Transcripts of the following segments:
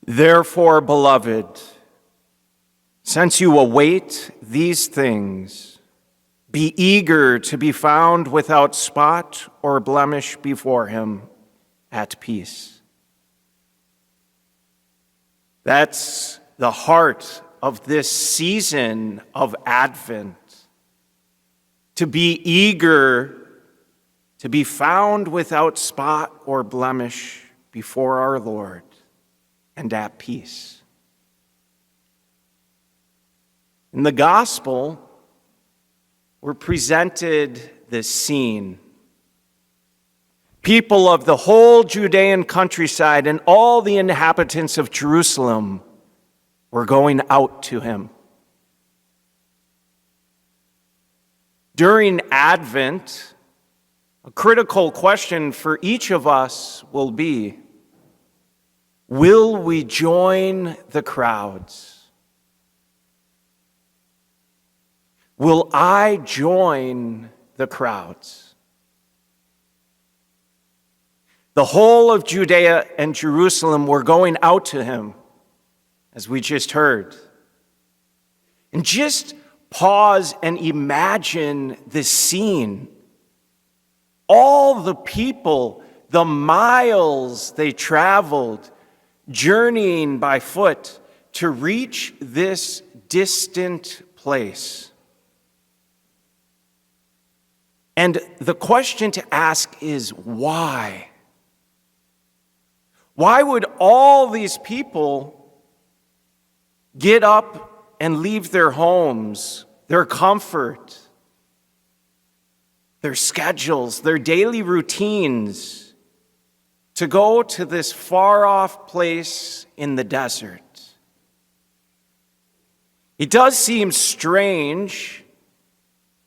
Therefore, beloved, since you await these things, be eager to be found without spot or blemish before him at peace. That's the heart of this season of Advent. To be eager to be found without spot or blemish before our Lord and at peace. In the gospel, we're presented this scene. People of the whole Judean countryside and all the inhabitants of Jerusalem were going out to him. During Advent, a critical question for each of us will be, will we join the crowds? Will I join the crowds? The whole of Judea and Jerusalem were going out to him, as we just heard. And just pause and imagine this scene. All the people, the miles they traveled, journeying by foot to reach this distant place. And the question to ask is, why? Why would all these people get up and leave their homes, their comfort, their schedules, their daily routines, to go to this far-off place in the desert? It does seem strange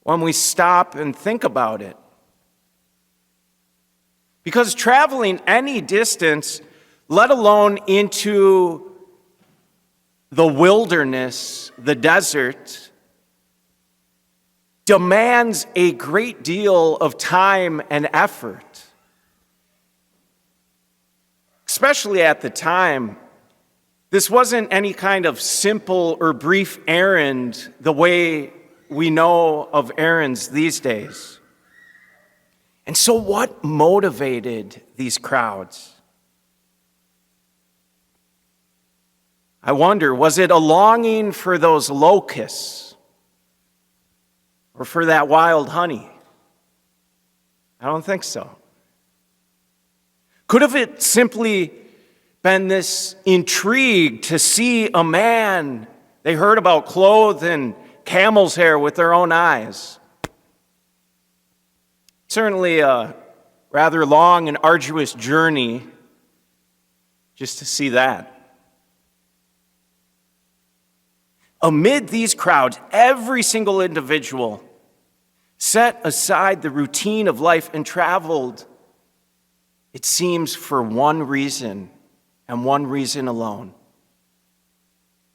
when we stop and think about it. Because traveling any distance, let alone into the wilderness, the desert, demands a great deal of time and effort. Especially at the time, this wasn't any kind of simple or brief errand the way we know of errands these days. And so what motivated these crowds? I wonder, was it a longing for those locusts or for that wild honey? I don't think so. Could have it simply been this intrigue to see a man they heard about clothed in camel's hair with their own eyes? Certainly a rather long and arduous journey just to see that. Amid these crowds, every single individual set aside the routine of life and traveled, it seems, for one reason and one reason alone: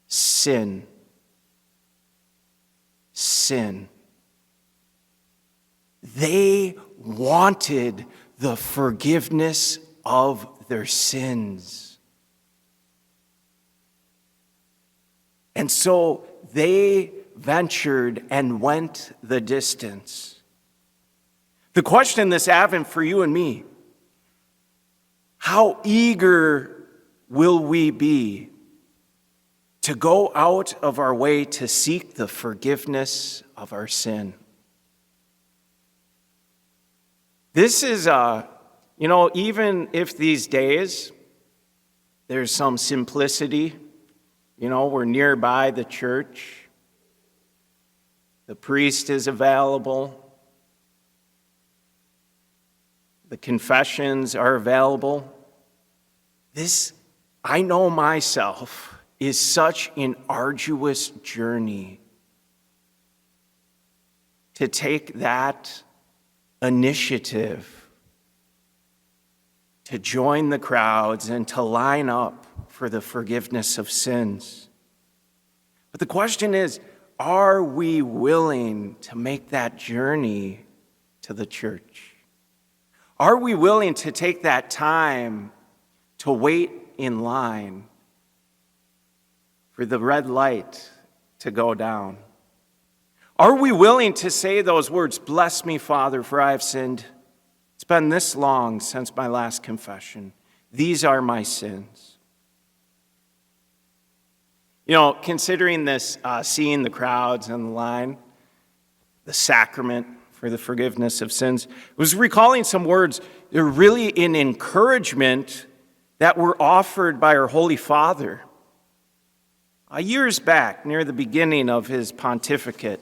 sin. Sin. They wanted the forgiveness of their sins. And so they ventured and went the distance. The question this Advent for you and me: how eager will we be to go out of our way to seek the forgiveness of our sin? This is, even if these days there's some simplicity, we're nearby the church, the priest is available, the confessions are available. This, I know myself, is such an arduous journey to take that initiative to join the crowds and to line up for the forgiveness of sins. But the question is, are we willing to make that journey to the church? Are we willing to take that time to wait in line for the red light to go down? Are we willing to say those words, "Bless me, Father, for I have sinned. It's been this long since my last confession. These are my sins." You know, considering this, seeing the crowds and the line, the sacrament for the forgiveness of sins, was recalling some words. They're really an encouragement that were offered by our Holy Father years back, near the beginning of his pontificate.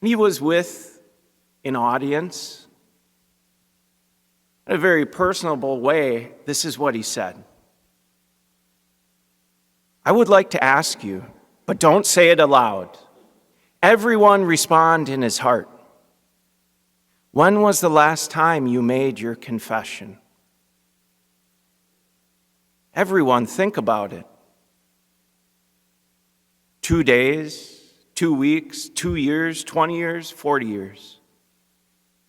He was with an audience. In a very personable way, this is what he said. "I would like to ask you, but don't say it aloud. Everyone respond in his heart. When was the last time you made your confession? Everyone think about it. 2 days, 2 weeks, 2 years, 20 years, 40 years.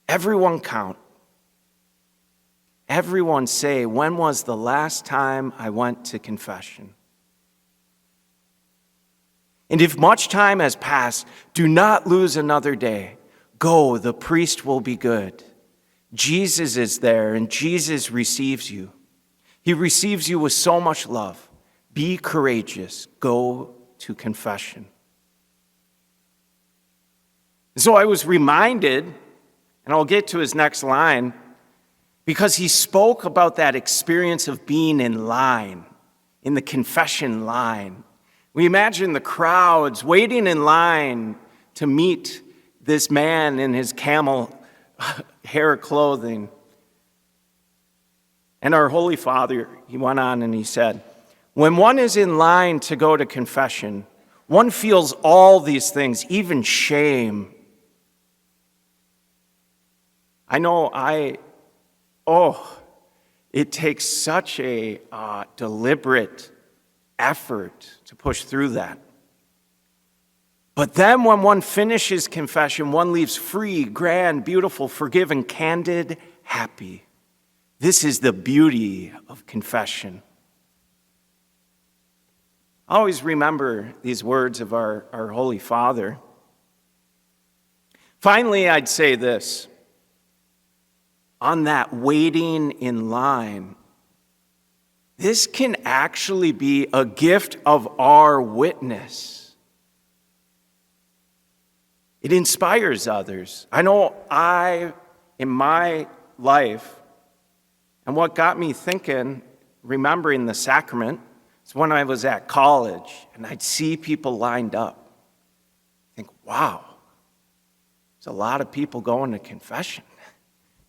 Everyone count. Everyone say, when was the last time I went to confession? And if much time has passed, do not lose another day. Go, the priest will be good. Jesus is there, and Jesus receives you. He receives you with so much love. Be courageous. Go to confession." So I was reminded, and I'll get to his next line, because he spoke about that experience of being in line, in the confession line. We imagine the crowds waiting in line to meet this man in his camel hair clothing. And our Holy Father, he went on and he said, "When one is in line to go to confession, one feels all these things, even shame." I know it takes such a deliberate effort to push through that. But then when one finishes confession, one leaves free, grand, beautiful, forgiven, candid, happy. This is the beauty of confession. I always remember these words of our Holy Father. Finally, I'd say this. On that waiting in line, this can actually be a gift of our witness. It inspires others. I know in my life, and what got me thinking, remembering the sacrament, is when I was at college and I'd see people lined up. I think, wow, there's a lot of people going to confession.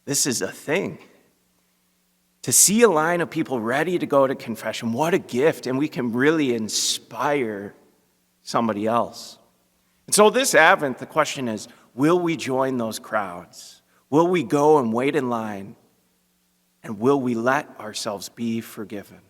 This is a thing. To see a line of people ready to go to confession, what a gift, and we can really inspire somebody else. And so this Advent, the question is, will we join those crowds? Will we go and wait in line? And will we let ourselves be forgiven?